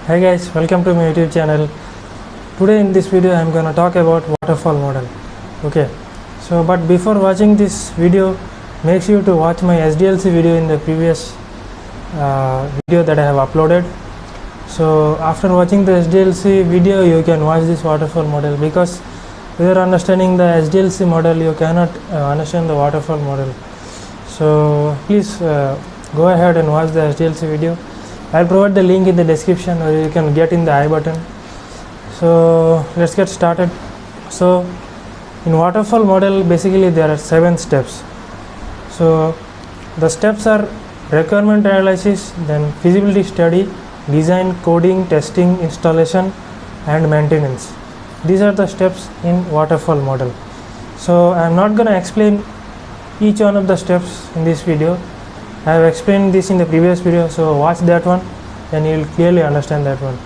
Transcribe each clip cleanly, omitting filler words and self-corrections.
Hi guys, welcome to my YouTube channel. Today in this video I am going to talk about waterfall model. Okay, so but before watching this video, make sure to watch my SDLC video in the previous video that I have uploaded. So after watching the SDLC video you can watch this waterfall model, because without understanding the SDLC model you cannot understand the waterfall model. So please go ahead and watch the SDLC video. I'll provide the link in the description, or you can get in the I button. So let's get started. So in waterfall model basically there are 7 steps. So the steps are requirement analysis, then feasibility study, design, coding, testing, installation and maintenance. These are the steps in waterfall model. So I am not going to explain each one of the steps in this video. I have explained this in the previous video, so watch that one and you will clearly understand that one.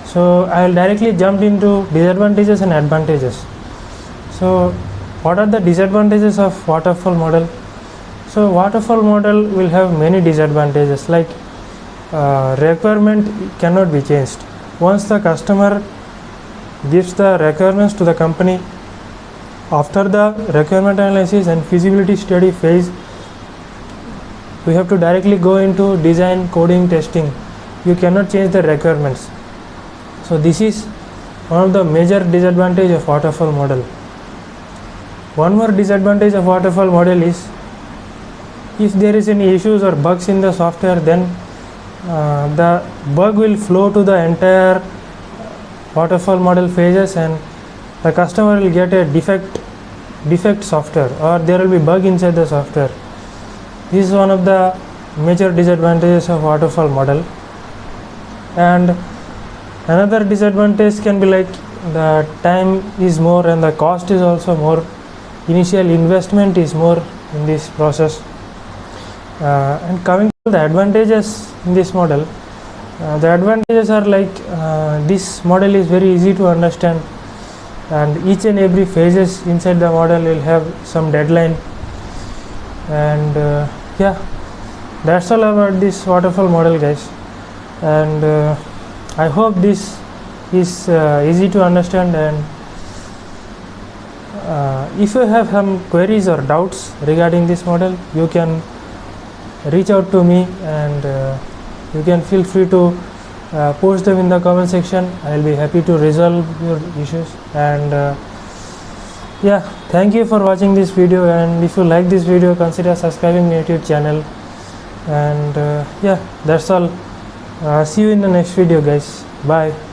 So I will directly jump into disadvantages and advantages. So what are the disadvantages of waterfall model? So waterfall model will have many disadvantages, like requirement cannot be changed. Once the customer gives the requirements to the company, after the requirement analysis and feasibility study phase, we have to directly go into design, coding, testing. You cannot change the requirements. So this is one of the major disadvantage of waterfall model. One more disadvantage of waterfall model is, if there is any issues or bugs in the software, then the bug will flow to the entire waterfall model phases and the customer will get a defect software, or there will be bug inside the software. This is one of the major disadvantages of waterfall model. And another disadvantage can be like the time is more and the cost is also more. Initial investment is more in this process. And coming to the advantages in this model, the advantages are like this model is very easy to understand, and each and every phases inside the model will have some deadline. And yeah, that's all about this waterfall model, guys. And I hope this is easy to understand, and if you have some queries or doubts regarding this model, you can reach out to me, and you can feel free to post them in the comment section. I will be happy to resolve your issues. And yeah, thank you for watching this video, and if you like this video, consider subscribing my YouTube channel. And yeah, that's all. See you in the next video, guys. Bye.